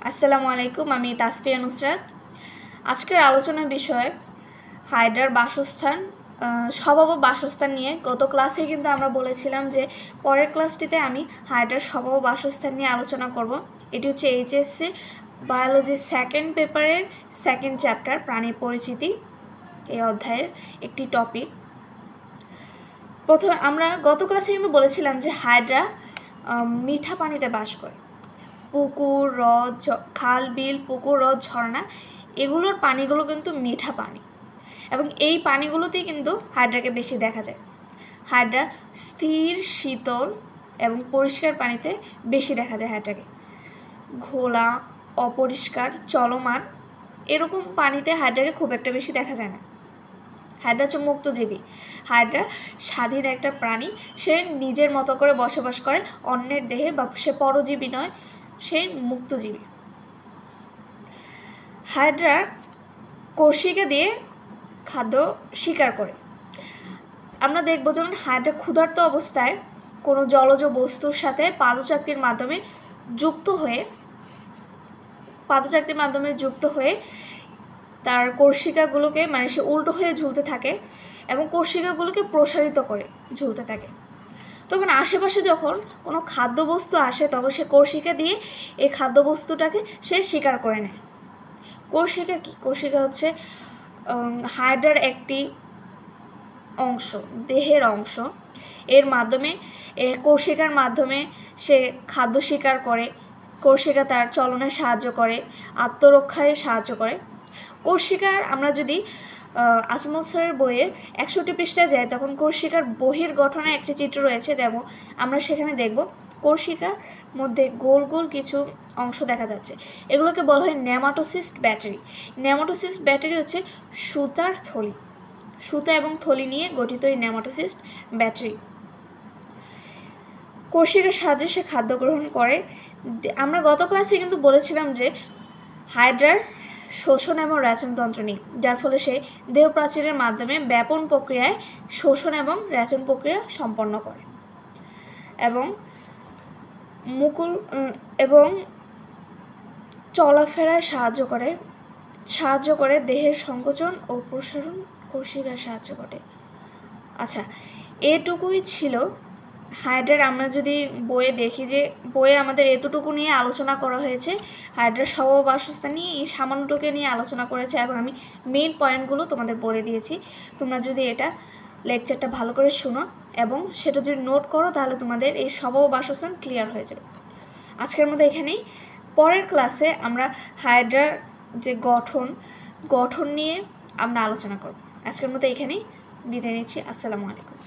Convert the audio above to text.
আসসালামু আলাইকুম, আমি তাসফিয়া নুসরাত। আজকের আলোচনার বিষয় হাইড্রার বাসস্থান, স্বভাব ও বাসস্থান নিয়ে। গত ক্লাসে কিন্তু আমরা বলেছিলাম যে পরের ক্লাসটিতে আমি হাইড্রার স্বভাব ও বাসস্থান নিয়ে আলোচনা করব। এটি হচ্ছে এইচএসসি বায়োলজির সেকেন্ড পেপারের সেকেন্ড চ্যাপ্টার প্রাণীর পরিচিতি, এই অধ্যায়ের একটি টপিক। প্রথমে আমরা গত ক্লাসে কিন্তু বলেছিলাম যে হাইড্রা মিঠা পানিতে বাস করে। পুকুর, হ্রদ, খাল, বিল, পুকুর, হ্রদ, ঝর্ণা এগুলোর পানিগুলো কিন্তু মিঠা পানি, এবং এই পানিগুলোতেই কিন্তু হাইড্রাকে বেশি দেখা যায়। হাইড্রা স্থির, শীতল এবং পরিষ্কার পানিতে বেশি দেখা যায় হাইড্রাকে। ঘোলা, অপরিষ্কার, চলমান এরকম পানিতে হাইড্রাকে খুব একটা বেশি দেখা যায় না। হাইড্রা হচ্ছে মুক্তজীবী। হাইড্রা স্বাধীন একটা প্রাণী, সে নিজের মতো করে বসবাস করে অন্যের দেহে, বা সে পরজীবী নয়, সে মুক্তজীবী। হাইড্রা কর্ষিকা দিয়ে খাদ্য শিকার করে। আমরা দেখব যখন হাইড্রা ক্ষুধার্ত অবস্থায় কোনো জলজ বস্তুর সাথে পাদচাকতির মাধ্যমে যুক্ত হয়ে তার কর্ষিকাগুলোকে, মানে সে উল্টো হয়ে ঝুলতে থাকে এবং কর্ষিকাগুলোকে প্রসারিত করে ঝুলতে থাকে। তখন আশেপাশে যখন কোনো খাদ্যবস্তু আসে তখন সে কর্ষিকা দিয়ে এই খাদ্যবস্তুটাকে সে শিকার করে নেয়। কর্ষিকা কি? কর্ষিকা হচ্ছে হাইড্রার একটি অংশ, দেহের অংশ। এর মাধ্যমে, কর্ষিকার মাধ্যমে সে খাদ্য শিকার করে। কর্ষিকা তার চলনে সাহায্য করে, আত্মরক্ষায় সাহায্য করে। কর্ষিকার, আমরা যদি আজমল স্যারের বইয়ের 61 পৃষ্ঠায় যাই তখন কর্ষিকার বহির গঠনে একটি চিত্র রয়েছে, যেমন আমরা সেখানে দেখব কর্ষিকার মধ্যে গোল গোল কিছু অংশ দেখা যাচ্ছে। এগুলোকে বলা হয় নেমাটোসিস্ট ব্যাটারি। নেমাটোসিস্ট ব্যাটারি হচ্ছে সুতার থলি, সুতা এবং থলি নিয়ে গঠিত এই নেমাটোসিস্ট ব্যাটারি। কর্ষিকার সাহায্যে সে খাদ্য গ্রহণ করে। আমরা গত ক্লাসে কিন্তু বলেছিলাম যে হাইড্রার শোষণ এবং রেচনতন্ত্র নেই, যার ফলে সে দেহ প্রাচীরের মাধ্যমে ব্যাপন প্রক্রিয়ায় শোষণ এবং রেচন প্রক্রিয়া সম্পন্ন করে এবং চলাফেরায় সাহায্য করে দেহের সংকোচন ও প্রসারণ কর্ষিকার সাহায্য করে। আচ্ছা, এটুকুই ছিল হাইড্রার। আমরা যদি বইয়ে দেখি যে বইয়ে আমাদের এতটুকু নিয়ে আলোচনা করা হয়েছে, হাইড্রার স্বভাব বাসস্থান নিয়ে এই সামান্যটুকু নিয়ে আলোচনা করেছে, এবং আমি মেইন পয়েন্টগুলো তোমাদের বলে দিয়েছি। তোমরা যদি এটা লেকচারটা ভালো করে শোনো এবং সেটা যদি নোট করো তাহলে তোমাদের এই স্বভাব বাসস্থান ক্লিয়ার হয়ে যাবে। আজকের মধ্যে এখানেই। পরের ক্লাসে আমরা হাইড্রার যে গঠন নিয়ে আমরা আলোচনা করব। আজকের মতো এখানেই বিদায় নিচ্ছি। আসসালামু আলাইকুম।